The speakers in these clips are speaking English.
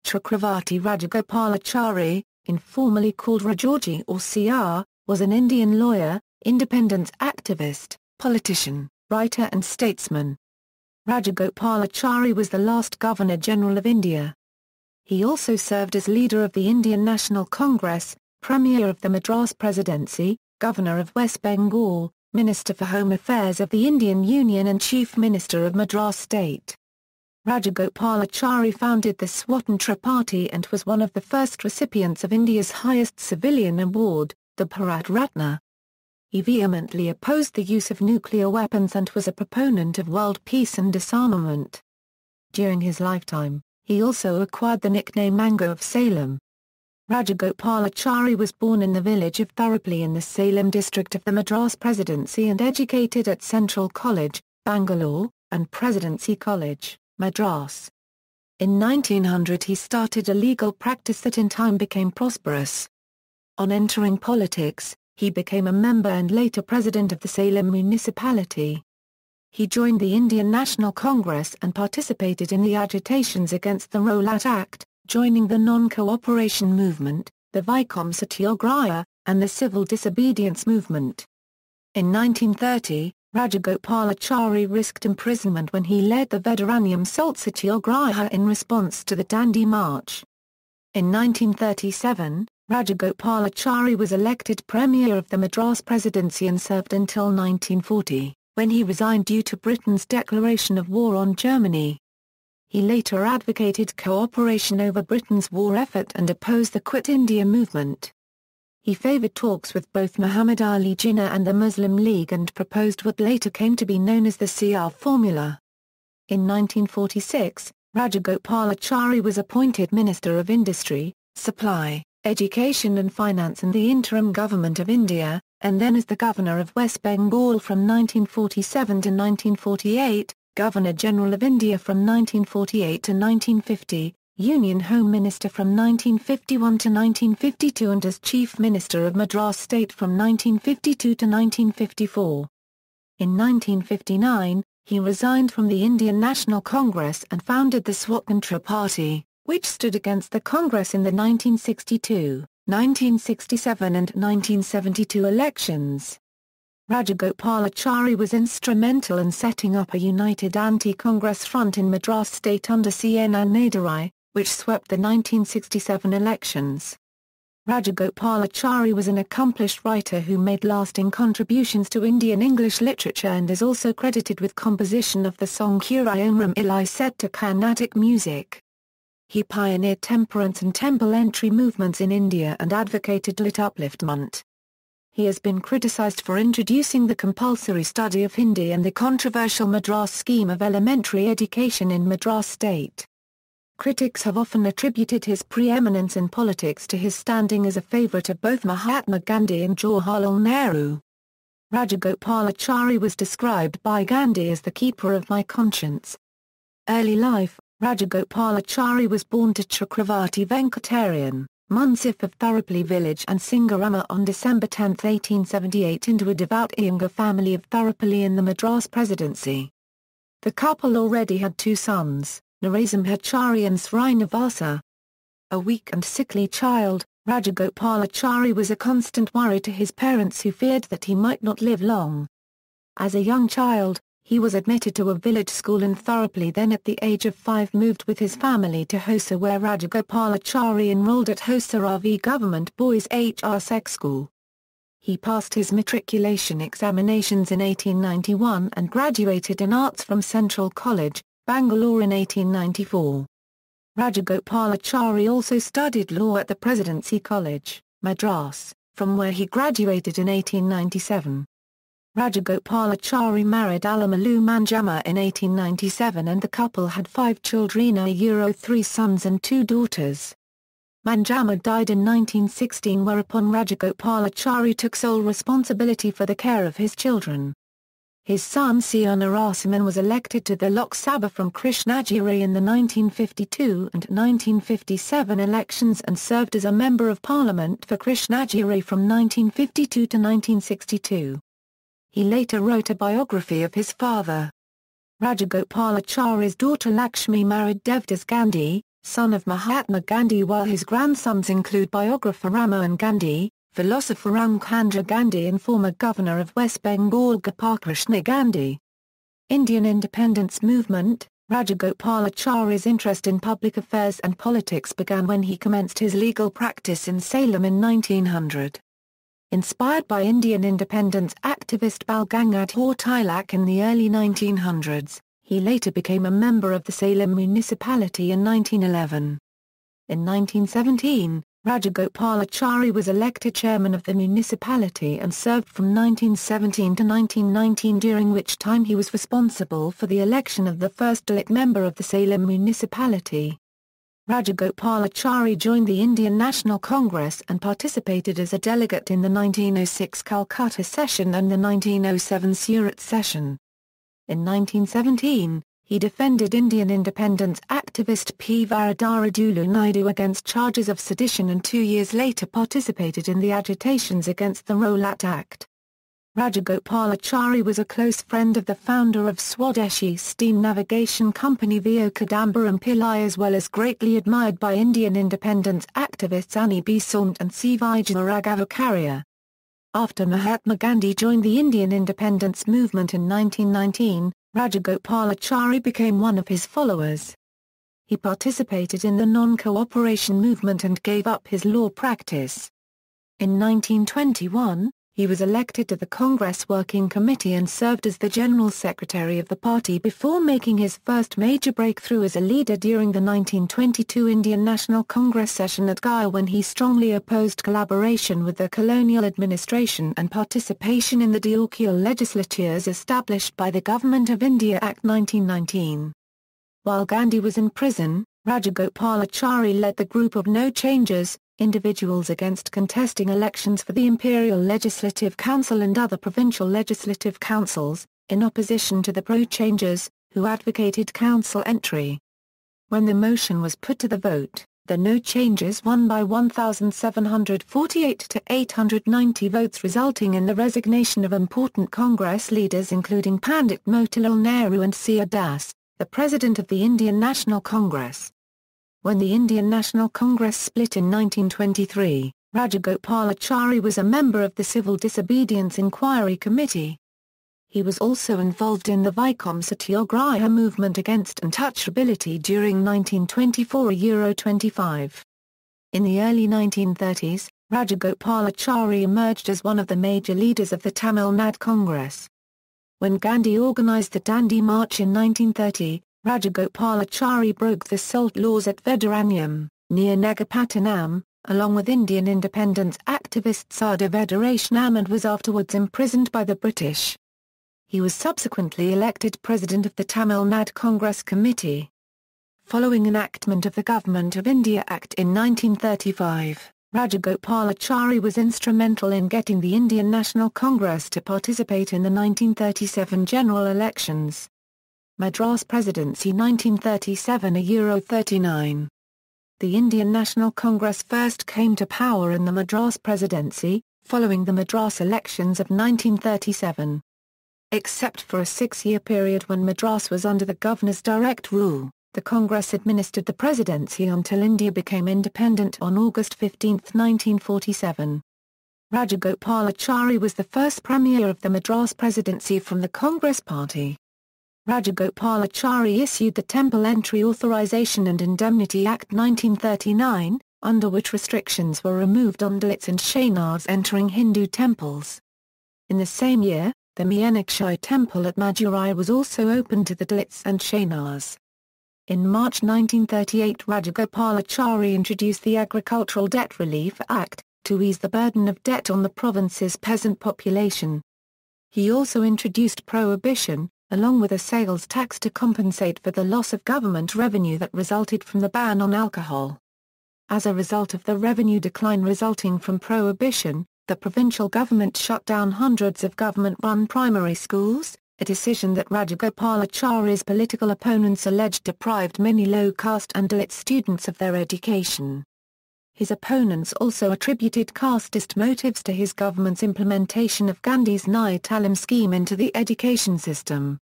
Chakravarti Rajagopalachari, informally called Rajaji or CR, was an Indian lawyer, independence activist, politician, writer and statesman. Rajagopalachari was the last Governor-General of India. He also served as leader of the Indian National Congress, Premier of the Madras Presidency, Governor of West Bengal, Minister for Home Affairs of the Indian Union and Chief Minister of Madras State. Rajagopalachari founded the Swatantra Party and was one of the first recipients of India's highest civilian award, the Bharat Ratna. He vehemently opposed the use of nuclear weapons and was a proponent of world peace and disarmament. During his lifetime, he also acquired the nickname Mango of Salem. Rajagopalachari was born in the village of Thorapalli in the Salem district of the Madras Presidency and educated at Central College, Bangalore, and Presidency College, Madras. In 1900 he started a legal practice that in time became prosperous. On entering politics, he became a member and later president of the Salem municipality. He joined the Indian National Congress and participated in the agitations against the Rowlatt Act, joining the non-cooperation movement, the Vaikom Satyagraha, and the Civil Disobedience movement. In 1930, Rajagopalachari risked imprisonment when he led the Vedaranyam Salt Satyagraha in response to the Dandi March. In 1937, Rajagopalachari was elected Premier of the Madras Presidency and served until 1940, when he resigned due to Britain's declaration of war on Germany. He later advocated cooperation over Britain's war effort and opposed the Quit India movement. He favoured talks with both Muhammad Ali Jinnah and the Muslim League and proposed what later came to be known as the CR formula. In 1946, Rajagopalachari was appointed Minister of Industry, Supply, Education and Finance in the Interim Government of India, and then as the Governor of West Bengal from 1947 to 1948, Governor-General of India from 1948 to 1950, Union Home Minister from 1951 to 1952 and as Chief Minister of Madras State from 1952 to 1954. In 1959, he resigned from the Indian National Congress and founded the Swatantra Party, which stood against the Congress in the 1962, 1967 and 1972 elections. Rajagopalachari was instrumental in setting up a united anti-Congress front in Madras state under CNR, which swept the 1967 elections. Rajagopalachari was an accomplished writer who made lasting contributions to Indian English literature and is also credited with composition of the song Kurayomram Ilai set to Carnatic music. He pioneered temperance and temple entry movements in India and advocated Dalit upliftment. He has been criticized for introducing the compulsory study of Hindi and the controversial Madras scheme of elementary education in Madras state. Critics have often attributed his preeminence in politics to his standing as a favorite of both Mahatma Gandhi and Jawaharlal Nehru. Rajagopalachari was described by Gandhi as the keeper of my conscience. Early life: Rajagopalachari was born to Chakravarti Venkatarayan, Munsif of Thorapalli village and Singarama on December 10, 1878 into a devout Iyengar family of Thorapalli in the Madras Presidency. The couple already had two sons, Narasimhachari and Srinivasa. A weak and sickly child, Rajagopalachari was a constant worry to his parents who feared that he might not live long. As a young child, he was admitted to a village school in Thorapalli, then at the age of 5 moved with his family to Hosa where Rajagopalachari enrolled at Hosa Ravi Government Boys HR Sex School. He passed his matriculation examinations in 1891 and graduated in arts from Central College, Bangalore in 1894. Rajagopalachari also studied law at the Presidency College, Madras, from where he graduated in 1897. Rajagopalachari married Alamalu Manjama in 1897 and the couple had 5 children, 3 sons and 2 daughters. Manjama died in 1916, whereupon Rajagopalachari took sole responsibility for the care of his children. His son C.R. Narasimhan was elected to the Lok Sabha from Krishnagiri in the 1952 and 1957 elections and served as a Member of Parliament for Krishnagiri from 1952 to 1962. He later wrote a biography of his father. Rajagopalachari's daughter Lakshmi married Devdas Gandhi, son of Mahatma Gandhi, while his grandsons include biographer Ramohan Gandhi, philosopher Ramchandra Gandhi and former Governor of West Bengal Gopal Gandhi. Indian independence movement. Rajagopalachari's interest in public affairs and politics began when he commenced his legal practice in Salem in 1900. Inspired by Indian independence activist Bal Gangadhar Tilak in the early 1900s, he later became a member of the Salem municipality in 1911. In 1917, Rajagopalachari was elected chairman of the municipality and served from 1917 to 1919, during which time he was responsible for the election of the first Dalit member of the Salem municipality. Rajagopalachari joined the Indian National Congress and participated as a delegate in the 1906 Calcutta session and the 1907 Surat session. In 1917, he defended Indian independence activist P. Varadarajulu Naidu against charges of sedition and 2 years later participated in the agitations against the Rowlatt Act. Rajagopalachari was a close friend of the founder of Swadeshi steam navigation company V.O. Kadambaram Pillai, as well as greatly admired by Indian independence activists Annie Besant and C. Vijayaraghavarkarya. After Mahatma Gandhi joined the Indian independence movement in 1919, Rajagopalachari became one of his followers. He participated in the non-cooperation movement and gave up his law practice. In 1921, he was elected to the Congress Working Committee and served as the General Secretary of the party before making his first major breakthrough as a leader during the 1922 Indian National Congress session at Gaya, when he strongly opposed collaboration with the colonial administration and participation in the deochial legislatures established by the Government of India Act 1919. While Gandhi was in prison, Rajagopalachari led the group of No Changers, individuals against contesting elections for the Imperial Legislative Council and other provincial legislative councils, in opposition to the Pro-Changers, who advocated council entry. When the motion was put to the vote, the No Changers won by 1,748 to 890 votes, resulting in the resignation of important Congress leaders including Pandit Motilal Nehru and C.R. Das, the President of the Indian National Congress. When the Indian National Congress split in 1923, Rajagopalachari was a member of the Civil Disobedience Inquiry Committee. He was also involved in the Vaikom Satyagraha movement against untouchability during 1924-25. In the early 1930s, Rajagopalachari emerged as one of the major leaders of the Tamil Nadu Congress. When Gandhi organized the Dandi March in 1930, Rajagopalachari broke the salt laws at Vedaranyam, near Nagapattinam, along with Indian independence activist Sardar Vedaranyam, and was afterwards imprisoned by the British. He was subsequently elected President of the Tamil Nadu Congress Committee. Following enactment of the Government of India Act in 1935, Rajagopalachari was instrumental in getting the Indian National Congress to participate in the 1937 general elections. Madras Presidency 1937-39. The Indian National Congress first came to power in the Madras Presidency, following the Madras elections of 1937. Except for a 6-year period when Madras was under the governor's direct rule, the Congress administered the presidency until India became independent on August 15, 1947. Rajagopalachari was the first premier of the Madras Presidency from the Congress Party. Rajagopalachari issued the Temple Entry Authorization and Indemnity Act 1939, under which restrictions were removed on Dalits and Shainars entering Hindu temples. In the same year, the Meenakshi Temple at Madurai was also opened to the Dalits and Shainars. In March 1938, Rajagopalachari introduced the Agricultural Debt Relief Act, to ease the burden of debt on the province's peasant population. He also introduced prohibition, along with a sales tax to compensate for the loss of government revenue that resulted from the ban on alcohol. As a result of the revenue decline resulting from prohibition, the provincial government shut down hundreds of government-run primary schools, a decision that Rajagopalachari's political opponents alleged deprived many low-caste and Dalit students of their education. His opponents also attributed casteist motives to his government's implementation of Gandhi's Naya Talim scheme into the education system.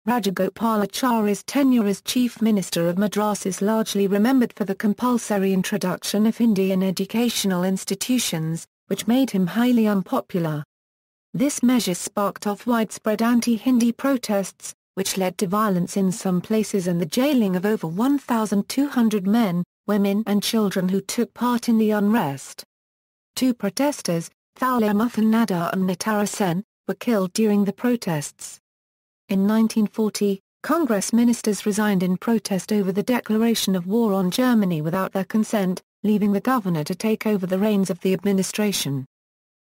Rajagopalachari's tenure as Chief Minister of Madras is largely remembered for the compulsory introduction of Hindi in educational institutions, which made him highly unpopular. This measure sparked off widespread anti-Hindi protests, which led to violence in some places and the jailing of over 1,200 men, women and children who took part in the unrest. 2 protesters, Thaulamuthanada and Natara Sen, were killed during the protests. In 1940, Congress ministers resigned in protest over the declaration of war on Germany without their consent, leaving the governor to take over the reins of the administration.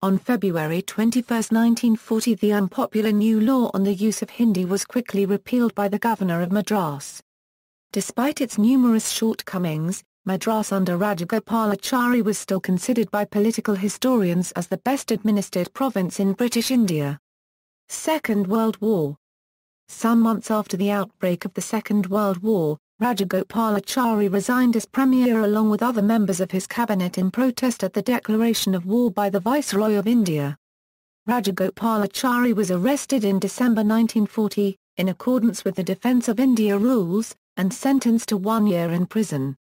On February 21, 1940, the unpopular new law on the use of Hindi was quickly repealed by the governor of Madras. Despite its numerous shortcomings, Madras under Rajagopalachari was still considered by political historians as the best administered province in British India. Second World War. Some months after the outbreak of the Second World War, Rajagopalachari resigned as Premier along with other members of his cabinet in protest at the declaration of war by the Viceroy of India. Rajagopalachari was arrested in December 1940, in accordance with the Defence of India rules, and sentenced to 1 year in prison.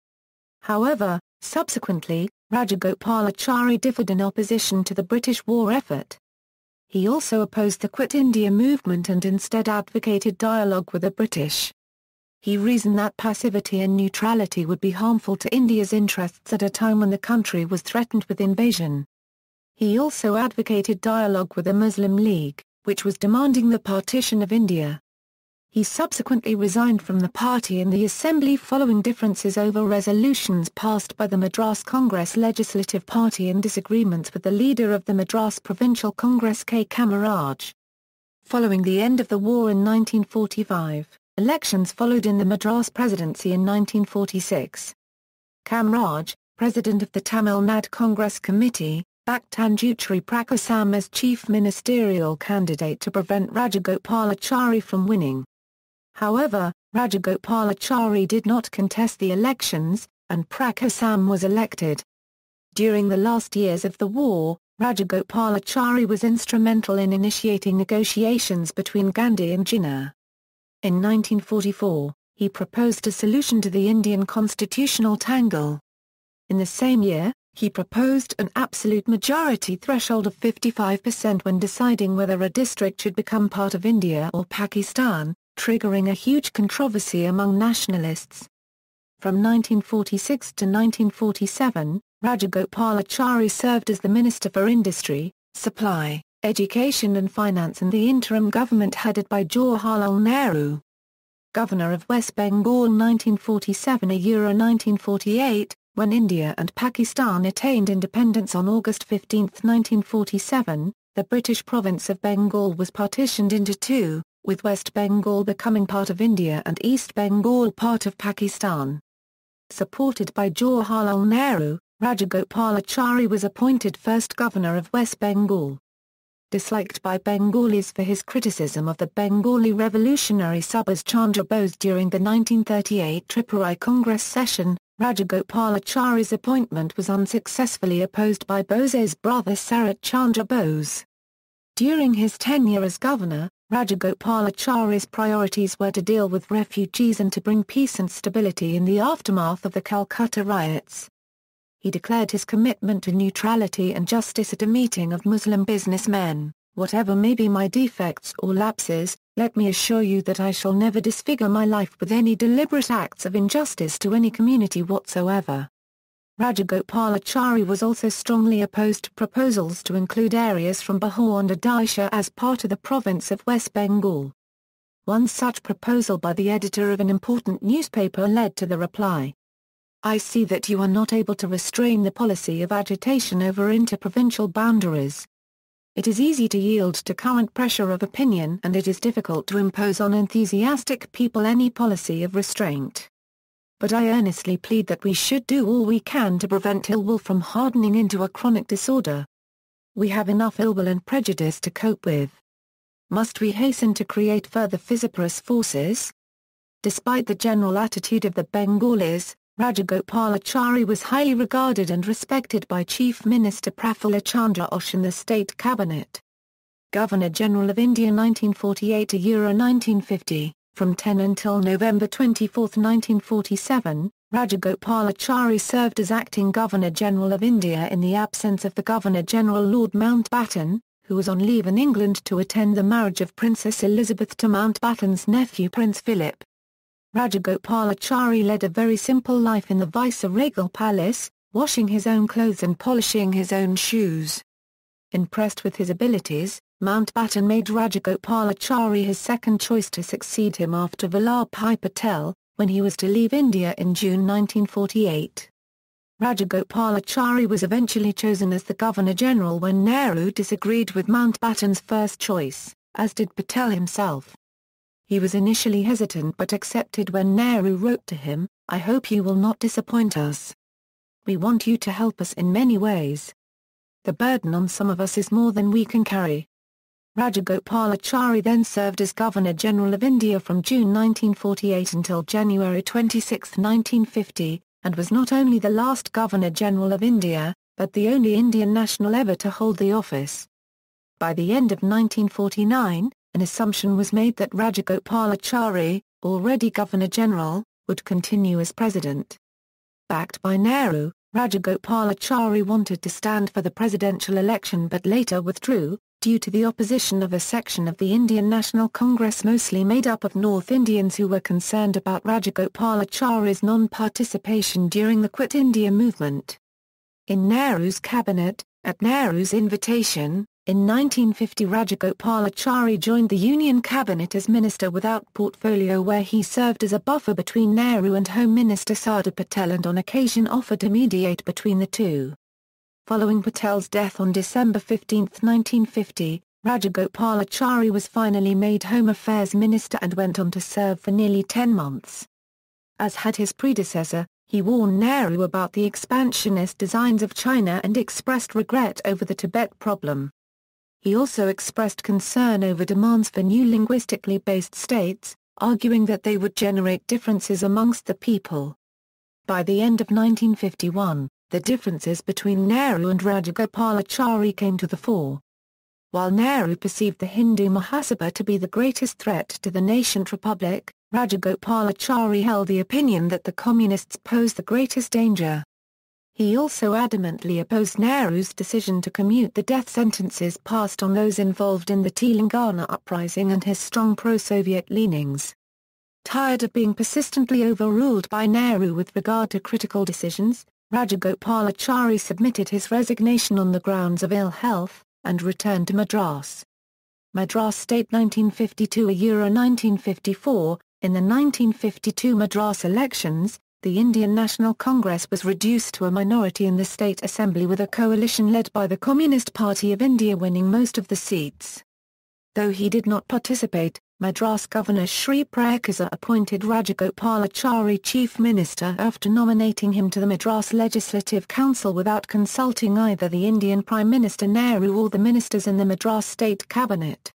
However, subsequently, Rajagopalachari differed in opposition to the British war effort. He also opposed the Quit India movement and instead advocated dialogue with the British. He reasoned that passivity and neutrality would be harmful to India's interests at a time when the country was threatened with invasion. He also advocated dialogue with the Muslim League, which was demanding the partition of India. He subsequently resigned from the party in the assembly following differences over resolutions passed by the Madras Congress Legislative Party and disagreements with the leader of the Madras Provincial Congress K. Kamaraj. Following the end of the war in 1945, elections followed in the Madras Presidency in 1946. Kamaraj, president of the Tamil Nadu Congress Committee, backed Tanguturi Prakasam as chief ministerial candidate to prevent Rajagopalachari from winning. However, Rajagopalachari did not contest the elections, and Prakasam was elected. During the last years of the war, Rajagopalachari was instrumental in initiating negotiations between Gandhi and Jinnah. In 1944, he proposed a solution to the Indian constitutional tangle. In the same year, he proposed an absolute majority threshold of 55% when deciding whether a district should become part of India or Pakistan, triggering a huge controversy among nationalists. From 1946 to 1947, Rajagopalachari served as the Minister for Industry, Supply, Education and Finance in the interim government headed by Jawaharlal Nehru. Governor of West Bengal 1947–1948, when India and Pakistan attained independence on August 15, 1947, the British province of Bengal was partitioned into 2, with West Bengal becoming part of India and East Bengal part of Pakistan. Supported by Jawaharlal Nehru, Rajagopalachari was appointed first governor of West Bengal. Disliked by Bengalis for his criticism of the Bengali revolutionary Subhas Chandra Bose during the 1938 Tripura Congress session, Rajagopalachari's appointment was unsuccessfully opposed by Bose's brother Sarat Chandra Bose. During his tenure as governor, Rajagopalachari's priorities were to deal with refugees and to bring peace and stability in the aftermath of the Calcutta riots. He declared his commitment to neutrality and justice at a meeting of Muslim businessmen. "Whatever may be my defects or lapses, let me assure you that I shall never disfigure my life with any deliberate acts of injustice to any community whatsoever." Rajagopalachari was also strongly opposed to proposals to include areas from Bihar and Odisha as part of the province of West Bengal. One such proposal by the editor of an important newspaper led to the reply, "I see that you are not able to restrain the policy of agitation over interprovincial boundaries. It is easy to yield to current pressure of opinion and it is difficult to impose on enthusiastic people any policy of restraint. But I earnestly plead that we should do all we can to prevent ill will from hardening into a chronic disorder. We have enough ill will and prejudice to cope with. Must we hasten to create further vociferous forces?" Despite the general attitude of the Bengalis, Rajagopalachari was highly regarded and respected by Chief Minister Prafulla Chandra Ghosh in the state cabinet. Governor-General of India 1948–1950, from 10 until November 24, 1947, Rajagopalachari served as acting Governor-General of India in the absence of the Governor-General Lord Mountbatten, who was on leave in England to attend the marriage of Princess Elizabeth to Mountbatten's nephew Prince Philip. Rajagopalachari led a very simple life in the viceregal palace, washing his own clothes and polishing his own shoes. Impressed with his abilities, Mountbatten made Rajagopalachari his second choice to succeed him after Vallabhbhai Patel, when he was to leave India in June 1948. Rajagopalachari was eventually chosen as the Governor-General when Nehru disagreed with Mountbatten's first choice, as did Patel himself. He was initially hesitant but accepted when Nehru wrote to him, "I hope you will not disappoint us. We want you to help us in many ways. The burden on some of us is more than we can carry." Rajagopalachari then served as Governor-General of India from June 1948 until January 26, 1950, and was not only the last Governor-General of India, but the only Indian national ever to hold the office. By the end of 1949, an assumption was made that Rajagopalachari, already Governor-General, would continue as President. Backed by Nehru, Rajagopalachari wanted to stand for the presidential election but later withdrew, due to the opposition of a section of the Indian National Congress mostly made up of North Indians who were concerned about Rajagopalachari's non-participation during the Quit India movement. In Nehru's cabinet, at Nehru's invitation, in 1950 Rajagopalachari joined the Union Cabinet as Minister without portfolio, where he served as a buffer between Nehru and Home Minister Sardar Patel and on occasion offered to mediate between the two. Following Patel's death on December 15, 1950, Rajagopalachari was finally made Home Affairs Minister and went on to serve for nearly 10 months. As had his predecessor, he warned Nehru about the expansionist designs of China and expressed regret over the Tibet problem. He also expressed concern over demands for new linguistically based states, arguing that they would generate differences amongst the people. By the end of 1951, the differences between Nehru and Rajagopalachari came to the fore. While Nehru perceived the Hindu Mahasabha to be the greatest threat to the nascent republic, Rajagopalachari held the opinion that the communists posed the greatest danger. He also adamantly opposed Nehru's decision to commute the death sentences passed on those involved in the Telangana uprising and his strong pro-Soviet leanings. Tired of being persistently overruled by Nehru with regard to critical decisions, Rajagopalachari submitted his resignation on the grounds of ill health, and returned to Madras. Madras State 1952–1954. In the 1952 Madras elections, the Indian National Congress was reduced to a minority in the State Assembly with a coalition led by the Communist Party of India winning most of the seats. Though he did not participate, Madras Governor Sri Prakasa appointed Rajagopalachari Chief Minister after nominating him to the Madras Legislative Council without consulting either the Indian Prime Minister Nehru or the ministers in the Madras State Cabinet.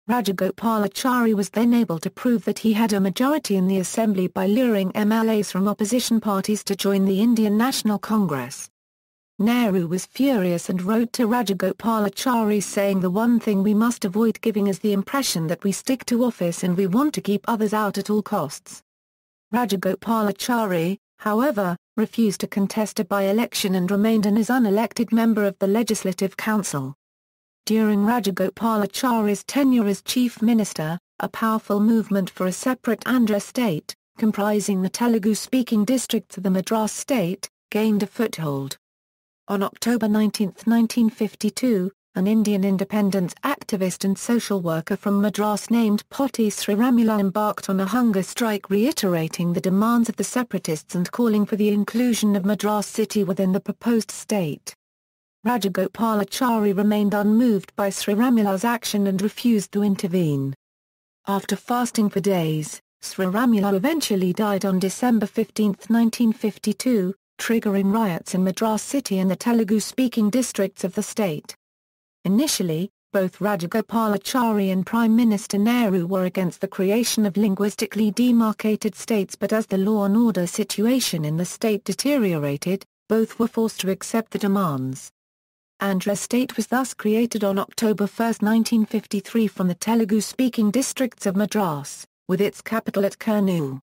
Rajagopalachari was then able to prove that he had a majority in the Assembly by luring MLAs from opposition parties to join the Indian National Congress. Nehru was furious and wrote to Rajagopalachari saying, "The one thing we must avoid giving is the impression that we stick to office and we want to keep others out at all costs." Rajagopalachari, however, refused to contest a by-election and remained an unelected member of the Legislative Council. During Rajagopalachari's tenure as Chief Minister, a powerful movement for a separate Andhra state, comprising the Telugu-speaking districts of the Madras state, gained a foothold. On October 19, 1952, an Indian independence activist and social worker from Madras named Potti Sriramula embarked on a hunger strike reiterating the demands of the separatists and calling for the inclusion of Madras city within the proposed state. Rajagopalachari remained unmoved by Sriramula's action and refused to intervene. After fasting for days, Sriramula eventually died on December 15, 1952, triggering riots in Madras city and the Telugu-speaking districts of the state. Initially, both Rajagopalachari and Prime Minister Nehru were against the creation of linguistically demarcated states, but as the law and order situation in the state deteriorated, both were forced to accept the demands. Andhra state was thus created on October 1, 1953 from the Telugu-speaking districts of Madras, with its capital at Kurnool.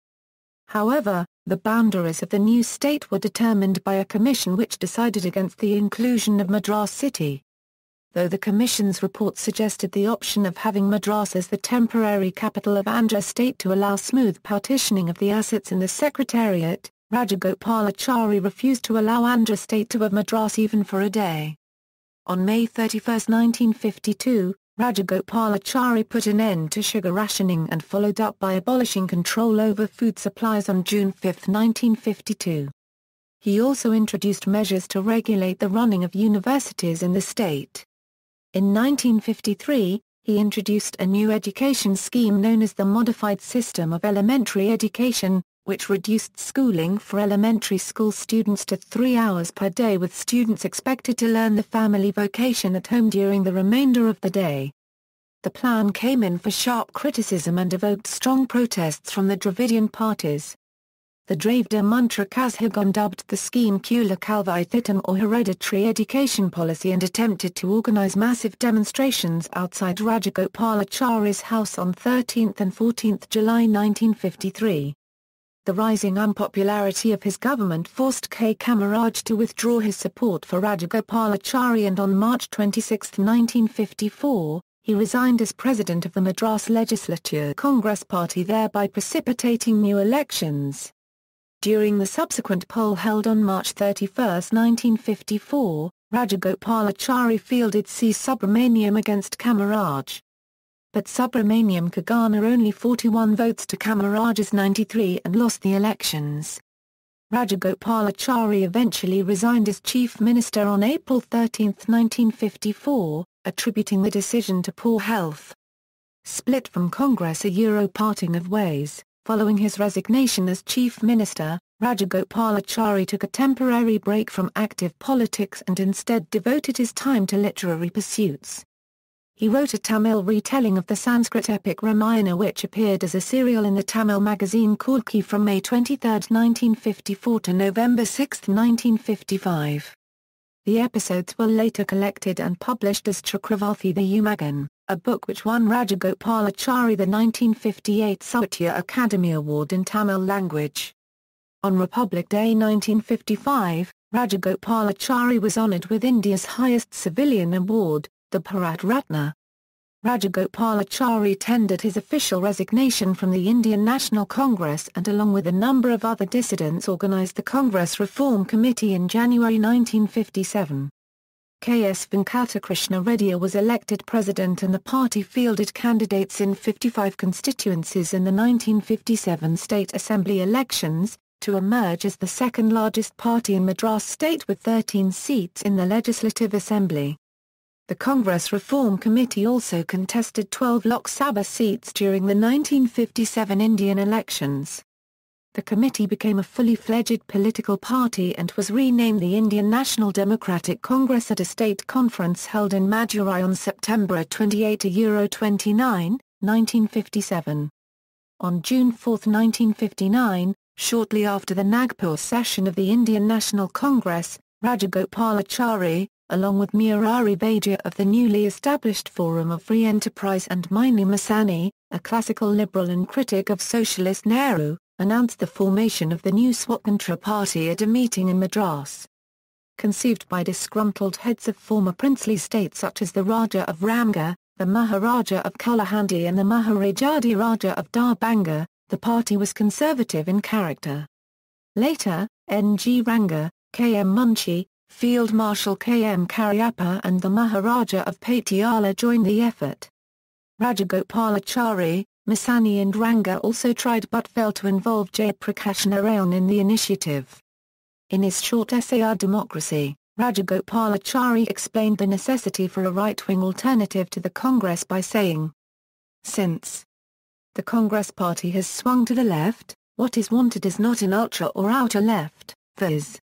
However, the boundaries of the new state were determined by a commission which decided against the inclusion of Madras city. Though the commission's report suggested the option of having Madras as the temporary capital of Andhra state to allow smooth partitioning of the assets in the secretariat, Rajagopalachari refused to allow Andhra state to have Madras even for a day. On May 31, 1952, Rajagopalachari put an end to sugar rationing and followed up by abolishing control over food supplies on June 5, 1952. He also introduced measures to regulate the running of universities in the state. In 1953, he introduced a new education scheme known as the Modified System of Elementary Education, which reduced schooling for elementary school students to 3 hours per day, with students expected to learn the family vocation at home during the remainder of the day. The plan came in for sharp criticism and evoked strong protests from the Dravidian parties. The Dravida Muntra Kazhagam dubbed the scheme Kula Kalvaithitam, or hereditary education policy, and attempted to organize massive demonstrations outside Rajagopalachari's house on 13 and 14 July 1953. The rising unpopularity of his government forced K. Kamaraj to withdraw his support for Rajagopalachari, and on March 26, 1954, he resigned as president of the Madras Legislature Congress Party, thereby precipitating new elections. During the subsequent poll held on March 31, 1954, Rajagopalachari fielded C. Subramaniam against Kamaraj. But Subramaniam could garner only 41 votes to Kamaraj's 93 and lost the elections. Rajagopalachari eventually resigned as Chief Minister on April 13, 1954, attributing the decision to poor health. Split from Congress, a parting of ways. Following his resignation as Chief Minister, Rajagopalachari took a temporary break from active politics and instead devoted his time to literary pursuits. He wrote a Tamil retelling of the Sanskrit epic Ramayana, which appeared as a serial in the Tamil magazine Kodki from May 23, 1954 to November 6, 1955. The episodes were later collected and published as Chakravarti Rajagopalachari, a book which won Rajagopalachari the 1958 Sahitya Academy Award in Tamil language. On Republic Day 1955, Rajagopalachari was honoured with India's highest civilian award, the Bharat Ratna. Rajagopalachari tendered his official resignation from the Indian National Congress and, along with a number of other dissidents, organised the Congress Reform Committee in January 1957. K.S. Venkatakrishna Reddy was elected president, and the party fielded candidates in 55 constituencies in the 1957 State Assembly elections, to emerge as the second largest party in Madras state with 13 seats in the Legislative Assembly. The Congress Reform Committee also contested 12 Lok Sabha seats during the 1957 Indian elections. The committee became a fully fledged political party and was renamed the Indian National Democratic Congress at a state conference held in Madurai on September 28–29, 1957. On June 4, 1959, shortly after the Nagpur session of the Indian National Congress, Rajagopalachari, along with Murari Vaidya of the newly established Forum of Free Enterprise and Maini Masani, a classical liberal and critic of socialist Nehru, announced the formation of the new Swatantra Party at a meeting in Madras. Conceived by disgruntled heads of former princely states such as the Raja of Ramgarh, the Maharaja of Kalahandi and the Maharajadi Raja of Darbanga, the party was conservative in character. Later, N. G. Ranga, K. M. Munshi, Field Marshal K. M. Cariappa and the Maharaja of Patiala joined the effort. Rajagopalachari, Masani and Ranga also tried but failed to involve Jayaprakash Narayan in the initiative. In his short essay Our Democracy, Rajagopalachari explained the necessity for a right-wing alternative to the Congress by saying, "Since the Congress party has swung to the left, what is wanted is not an ultra or outer left, viz.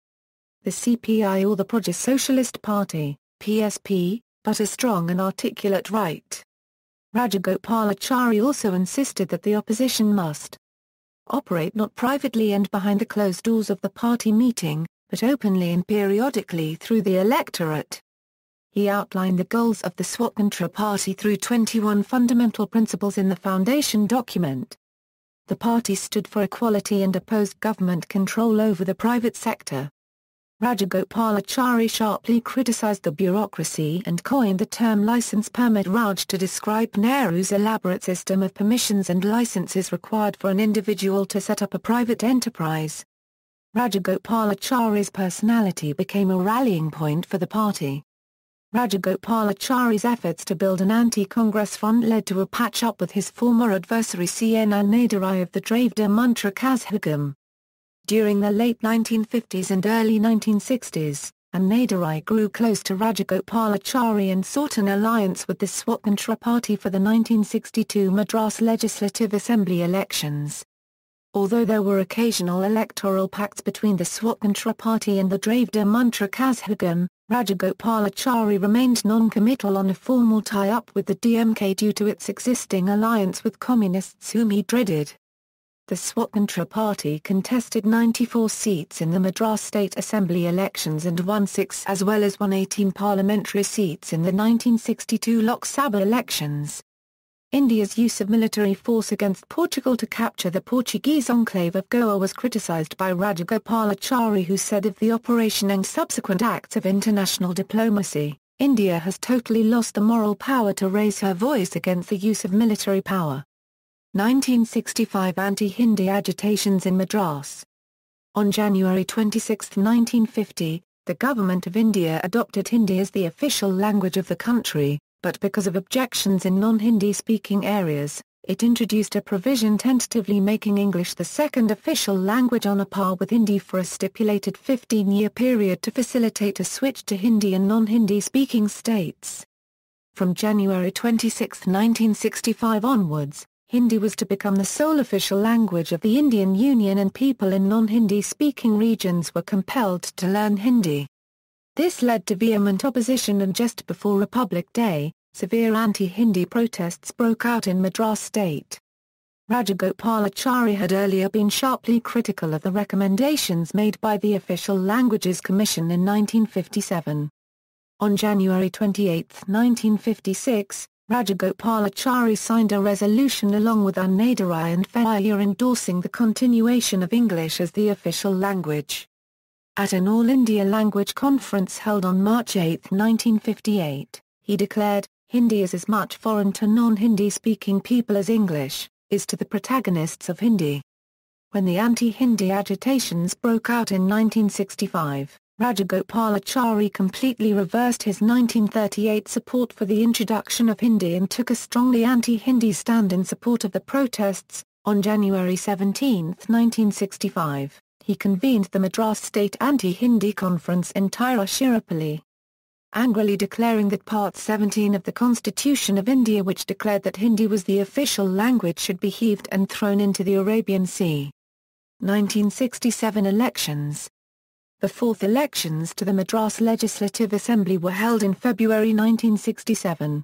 the CPI or the Project Socialist Party, PSP, but a strong and articulate right." Rajagopalachari also insisted that the opposition must operate not privately and behind the closed doors of the party meeting, but openly and periodically through the electorate. He outlined the goals of the Swatantra Party through 21 fundamental principles in the foundation document. The party stood for equality and opposed government control over the private sector. Rajagopalachari sharply criticized the bureaucracy and coined the term license permit Raj to describe Nehru's elaborate system of permissions and licenses required for an individual to set up a private enterprise. Rajagopalachari's personality became a rallying point for the party. Rajagopalachari's efforts to build an anti-Congress front led to a patch-up with his former adversary C.N. Annadurai of the Dravida Muntra Kazhagam. During the late 1950s and early 1960s, Annadurai grew close to Rajagopalachari and sought an alliance with the Swatantra Party for the 1962 Madras Legislative Assembly elections. Although there were occasional electoral pacts between the Swatantra Party and the Dravida Muntra Kazhagam, Rajagopalachari remained non-committal on a formal tie-up with the DMK due to its existing alliance with communists whom he dreaded. The Swatantra Party contested 94 seats in the Madras State Assembly elections and won 6 as well as won 18 parliamentary seats in the 1962 Lok Sabha elections. India's use of military force against Portugal to capture the Portuguese enclave of Goa was criticized by Rajagopalachari, who said of the operation and subsequent acts of international diplomacy, India has totally lost the moral power to raise her voice against the use of military power. 1965 Anti-Hindi agitations in Madras. On January 26, 1950, the Government of India adopted Hindi as the official language of the country, but because of objections in non-Hindi speaking areas, it introduced a provision tentatively making English the second official language on a par with Hindi for a stipulated 15-year period to facilitate a switch to Hindi in non-Hindi speaking states. From January 26, 1965 onwards, Hindi was to become the sole official language of the Indian Union and people in non-Hindi speaking regions were compelled to learn Hindi. This led to vehement opposition, and just before Republic Day, severe anti-Hindi protests broke out in Madras state. Rajagopalachari had earlier been sharply critical of the recommendations made by the Official Languages Commission in 1957. On January 28, 1956, Rajagopalachari signed a resolution along with Annadurai and Vedaranyam endorsing the continuation of English as the official language. At an All India Language Conference held on March 8, 1958, he declared, "Hindi is as much foreign to non-Hindi speaking people as English is to the protagonists of Hindi." When the anti-Hindi agitations broke out in 1965, Rajagopalachari completely reversed his 1938 support for the introduction of Hindi and took a strongly anti-Hindi stand in support of the protests. On January 17, 1965, he convened the Madras State Anti-Hindi Conference in Thorapalli, angrily declaring that Part 17 of the Constitution of India, which declared that Hindi was the official language, should be heaved and thrown into the Arabian Sea. 1967 elections. The fourth elections to the Madras Legislative Assembly were held in February 1967.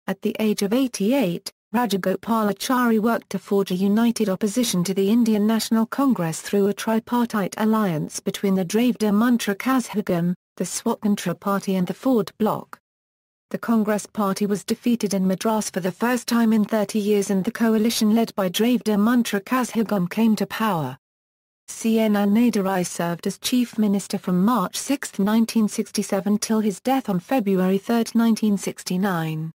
At the age of 88, Rajagopalachari worked to forge a united opposition to the Indian National Congress through a tripartite alliance between the Dravida Muntra Kazhagam, the Swatantra Party and the Ford Bloc. The Congress Party was defeated in Madras for the first time in 30 years and the coalition led by Dravida Muntra Kazhagam came to power. C.N. Annadurai served as Chief Minister from March 6, 1967 till his death on February 3, 1969.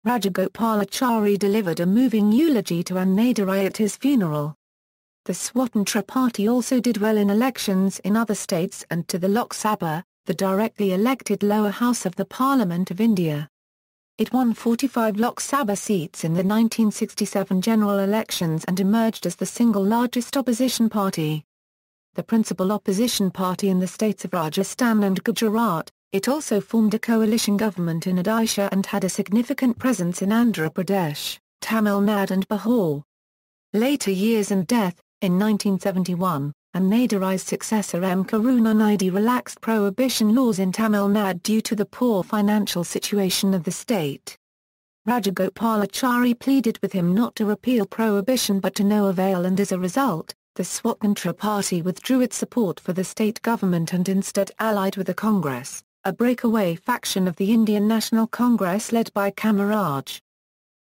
Rajagopalachari delivered a moving eulogy to Annadurai at his funeral. The Swatantra Party also did well in elections in other states and to the Lok Sabha, the directly elected lower house of the Parliament of India. It won 45 Lok Sabha seats in the 1967 general elections and emerged as the single largest opposition party. The principal opposition party in the states of Rajasthan and Gujarat, it also formed a coalition government in Odisha and had a significant presence in Andhra Pradesh, Tamil Nadu and Bihar. Later years and death. In 1971, Annadurai's successor M. Karunanidhi relaxed prohibition laws in Tamil Nadu due to the poor financial situation of the state. Rajagopalachari pleaded with him not to repeal prohibition but to no avail, and as a result, the Swatantra Party withdrew its support for the state government and instead allied with the Congress, a breakaway faction of the Indian National Congress led by Kamaraj.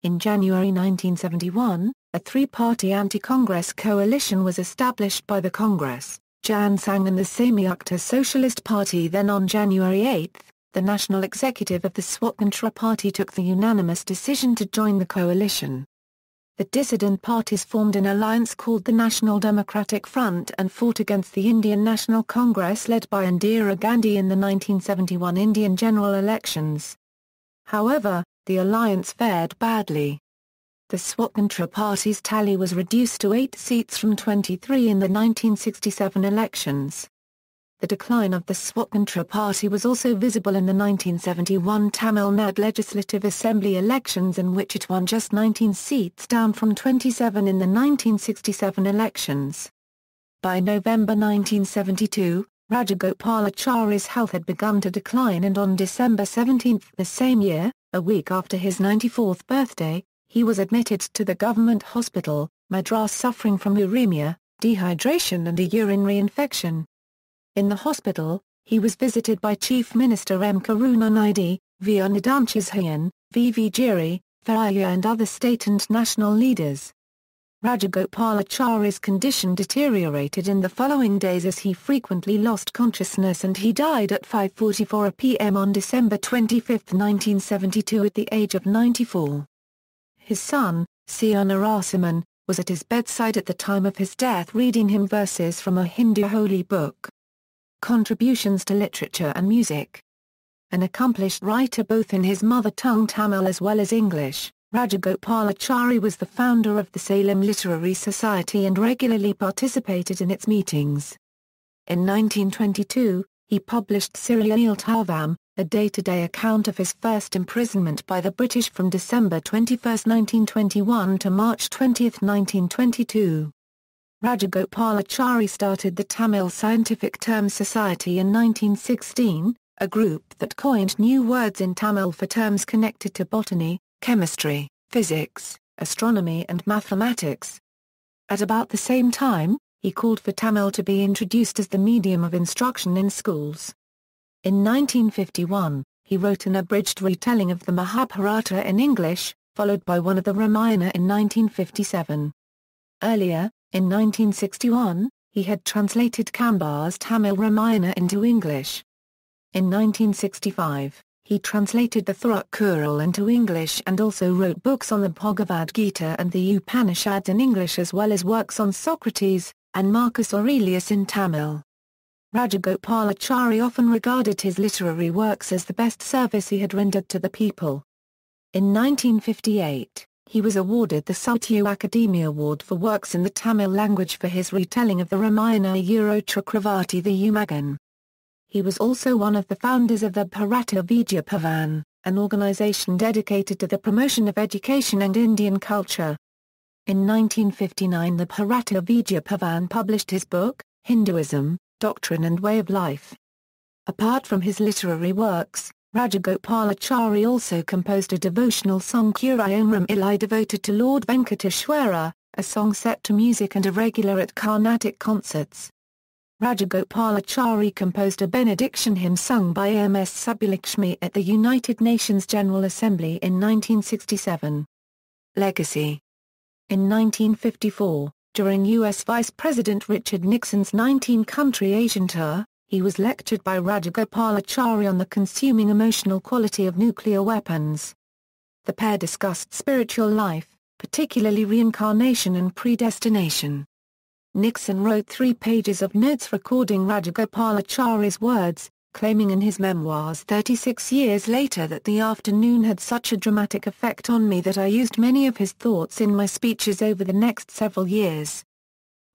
In January 1971, a three-party anti-Congress coalition was established by the Congress, Jan Sangh and the Samyukta Socialist Party. Then on January 8, the National Executive of the Swatantra Party took the unanimous decision to join the coalition. The dissident parties formed an alliance called the National Democratic Front and fought against the Indian National Congress led by Indira Gandhi in the 1971 Indian general elections. However, the alliance fared badly. The Swatantra Party's tally was reduced to 8 seats from 23 in the 1967 elections. The decline of the Swatantra Party was also visible in the 1971 Tamil Nadu Legislative Assembly elections, in which it won just 19 seats, down from 27 in the 1967 elections. By November 1972, Rajagopalachari's health had begun to decline, and on December 17 the same year, a week after his 94th birthday, he was admitted to the government hospital, Madras, suffering from uremia, dehydration and a urinary infection. In the hospital, he was visited by Chief Minister M. Karunanidhi, V. Nidamchishyan, V. V. Giri, Faraya and other state and national leaders. Rajagopalachari's condition deteriorated in the following days as he frequently lost consciousness, and he died at 5:44 p.m. on December 25, 1972 at the age of 94. His son, C.R. Narasimhan, was at his bedside at the time of his death, reading him verses from a Hindu holy book. Contributions to literature and music. An accomplished writer both in his mother tongue Tamil as well as English, Rajagopalachari was the founder of the Salem Literary Society and regularly participated in its meetings. In 1922, he published Serial Tavam, a day-to-day account of his first imprisonment by the British from December 21, 1921 to March 20, 1922. Rajagopalachari started the Tamil Scientific Terms Society in 1916, a group that coined new words in Tamil for terms connected to botany, chemistry, physics, astronomy and mathematics. At about the same time, he called for Tamil to be introduced as the medium of instruction in schools. In 1951, he wrote an abridged retelling of the Mahabharata in English, followed by one of the Ramayana in 1957. Earlier, in 1961, he had translated Kambar's Tamil Ramayana into English. In 1965, he translated the Thorapalli into English and also wrote books on the Bhagavad Gita and the Upanishads in English, as well as works on Socrates and Marcus Aurelius in Tamil. Rajagopalachari often regarded his literary works as the best service he had rendered to the people. In 1958, he was awarded the Sahitya Akademi Award for works in the Tamil language for his retelling of the Ramayana Chakravarti Rajagopalachari. He was also one of the founders of the Bharata Vidya Bhavan, an organization dedicated to the promotion of education and Indian culture. In 1959 the Bharata Vidya Bhavan published his book, Hinduism, Doctrine and Way of Life. Apart from his literary works, Rajagopalachari also composed a devotional song Kurayomram Ilai devoted to Lord Venkateshwara, a song set to music and a regular at Carnatic concerts. Rajagopalachari composed a benediction hymn sung by M.S. Subbulakshmi at the United Nations General Assembly in 1967. Legacy. In 1954, during U.S. Vice President Richard Nixon's 19-country Asian tour, he was lectured by Rajagopalachari on the consuming emotional quality of nuclear weapons. The pair discussed spiritual life, particularly reincarnation and predestination. Nixon wrote 3 pages of notes recording Rajagopalachari's words, claiming in his memoirs 36 years later that the afternoon had such a dramatic effect on me that I used many of his thoughts in my speeches over the next several years.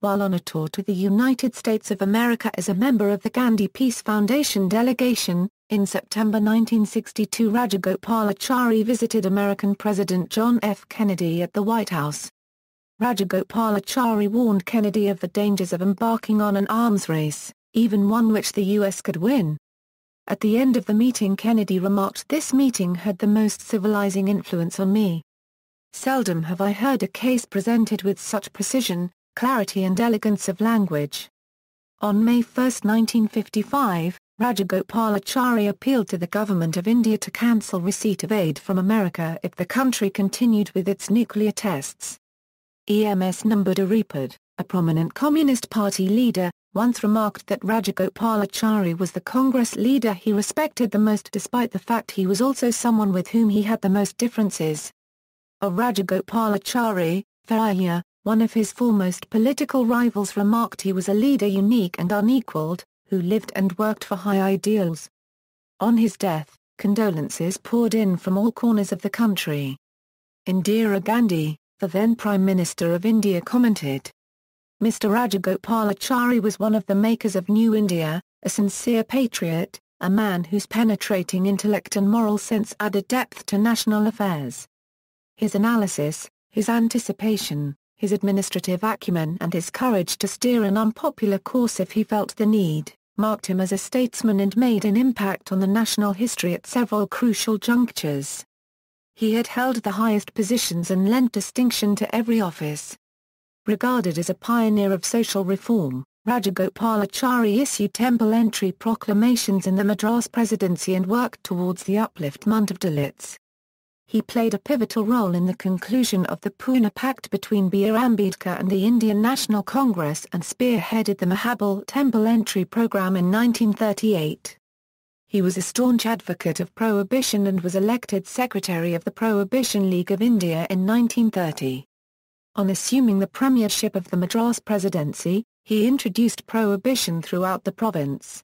While on a tour to the United States of America as a member of the Gandhi Peace Foundation delegation, in September 1962 Rajagopalachari visited American President John F. Kennedy at the White House. Rajagopalachari warned Kennedy of the dangers of embarking on an arms race, even one which the U.S. could win. At the end of the meeting Kennedy remarked, "This meeting had the most civilizing influence on me. Seldom have I heard a case presented with such precision, clarity and elegance of language." On May 1, 1955, Rajagopalachari appealed to the Government of India to cancel receipt of aid from America if the country continued with its nuclear tests. EMS Nambudiripad, a prominent Communist Party leader, once remarked that Rajagopalachari was the Congress leader he respected the most despite the fact he was also someone with whom he had the most differences. Of Rajagopalachari, Faraya, one of his foremost political rivals, remarked he was a leader unique and unequaled, who lived and worked for high ideals. On his death, condolences poured in from all corners of the country. Indira Gandhi, the then Prime Minister of India, commented, "Mr. Rajagopalachari was one of the makers of New India, a sincere patriot, a man whose penetrating intellect and moral sense added depth to national affairs. His analysis, his anticipation, his administrative acumen and his courage to steer an unpopular course if he felt the need, marked him as a statesman and made an impact on the national history at several crucial junctures. He had held the highest positions and lent distinction to every office." Regarded as a pioneer of social reform, Rajagopalachari issued temple entry proclamations in the Madras Presidency and worked towards the upliftment of Dalits. He played a pivotal role in the conclusion of the Pune Pact between B.R. Ambedkar and the Indian National Congress and spearheaded the Mahabal temple entry program in 1938. He was a staunch advocate of prohibition and was elected Secretary of the Prohibition League of India in 1930. On assuming the premiership of the Madras Presidency, he introduced prohibition throughout the province,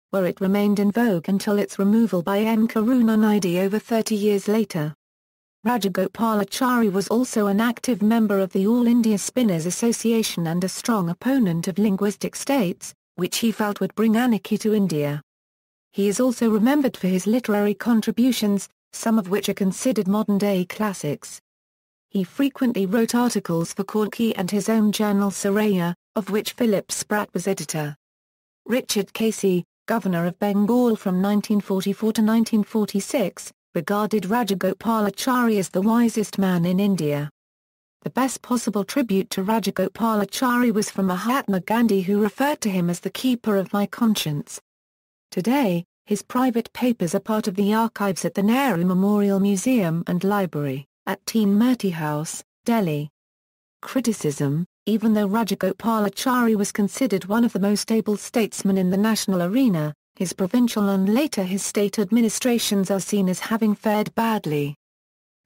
where it remained in vogue until its removal by M. Karunanidhi over 30 years later. Rajagopalachari was also an active member of the All India Spinners Association and a strong opponent of linguistic states, which he felt would bring anarchy to India. He is also remembered for his literary contributions, some of which are considered modern-day classics. He frequently wrote articles for Kalki and his own journal Suraya, of which Philip Spratt was editor. Richard Casey, Governor of Bengal from 1944 to 1946, regarded Rajagopalachari as the wisest man in India. The best possible tribute to Rajagopalachari was from Mahatma Gandhi, who referred to him as the keeper of my conscience. Today, his private papers are part of the archives at the Nehru Memorial Museum and Library, at Teen Murti House, Delhi. Criticism: even though Rajagopalachari was considered one of the most able statesmen in the national arena, his provincial and later his state administrations are seen as having fared badly.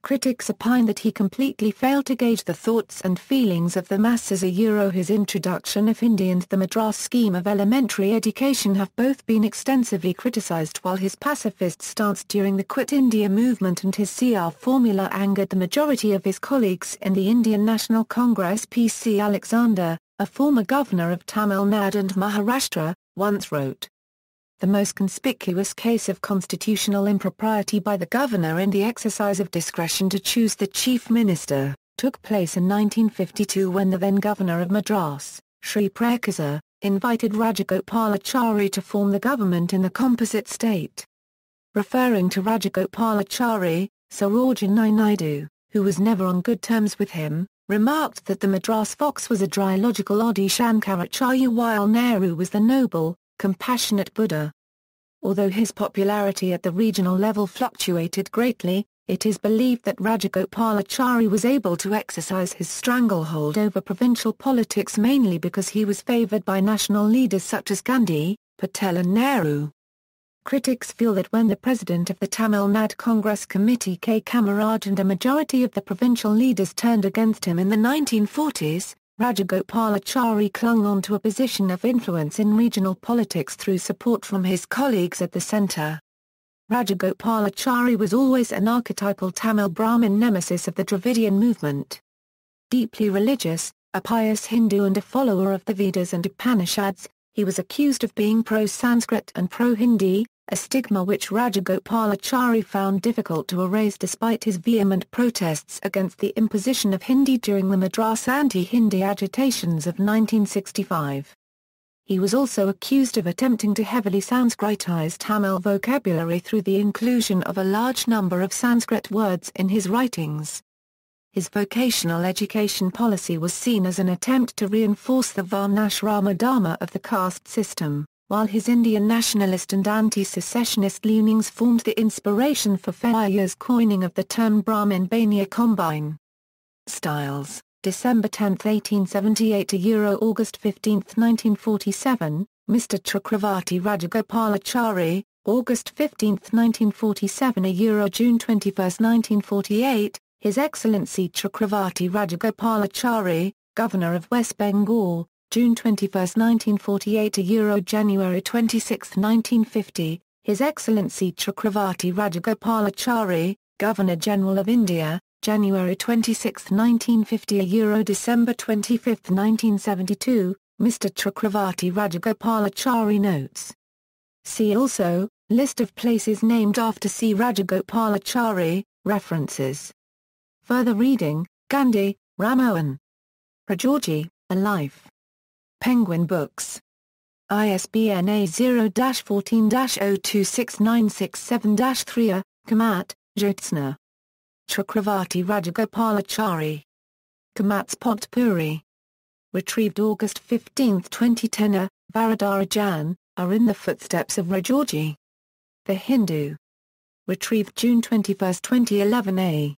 Critics opine that he completely failed to gauge the thoughts and feelings of the masses. His introduction of Hindi and the Madras scheme of elementary education have both been extensively criticised, while his pacifist stance during the Quit India movement and his CR formula angered the majority of his colleagues in the Indian National Congress. P.C. Alexander, a former governor of Tamil Nadu and Maharashtra, once wrote, "The most conspicuous case of constitutional impropriety by the governor in the exercise of discretion to choose the chief minister, took place in 1952 when the then governor of Madras, Sri Prakasa, invited Rajagopalachari to form the government in the composite state." Referring to Rajagopalachari, Sarojini Naidu, who was never on good terms with him, remarked that the Madras fox was a dry logical Adi Shankaracharya while Nehru was the noble, compassionate Buddha. Although his popularity at the regional level fluctuated greatly, it is believed that Rajagopalachari was able to exercise his stranglehold over provincial politics mainly because he was favoured by national leaders such as Gandhi, Patel and Nehru. Critics feel that when the president of the Tamil Nadu Congress Committee K. Kamaraj and a majority of the provincial leaders turned against him in the 1940s, Rajagopalachari clung on to a position of influence in regional politics through support from his colleagues at the centre. Rajagopalachari was always an archetypal Tamil Brahmin nemesis of the Dravidian movement. Deeply religious, a pious Hindu and a follower of the Vedas and Upanishads, he was accused of being pro-Sanskrit and pro-Hindi, a stigma which Rajagopalachari found difficult to erase despite his vehement protests against the imposition of Hindi during the Madras anti-Hindi agitations of 1965. He was also accused of attempting to heavily Sanskritize Tamil vocabulary through the inclusion of a large number of Sanskrit words in his writings. His vocational education policy was seen as an attempt to reinforce the Varnashrama Dharma of the caste system, while his Indian nationalist and anti-secessionist leanings formed the inspiration for Fayya's coining of the term Brahmin Bania combine. Styles, December 10, 1878 to August 15, 1947, Mr. Chakravarti Rajagopalachari, August 15, 1947 to June 21, 1948, His Excellency Chakravarti Rajagopalachari, Governor of West Bengal, June 21, 1948 to January 26, 1950, His Excellency Chakravarti Rajagopalachari, Governor-General of India, January 26, 1950 to December 25, 1972, Mr. Chakravarti Rajagopalachari notes. See also, List of places named after C. Rajagopalachari, references. Further reading, Gandhi, Ramohan. Rajaji, A Life. Penguin Books. ISBN A0-14-026967-3 Kamat, Jyotsna. Chakravarti Rajagopalachari. Kamat's Potpourri. Retrieved August 15, 2010. Varadarajan, Are in the Footsteps of Rajaji. The Hindu. Retrieved June 21, 2011. A.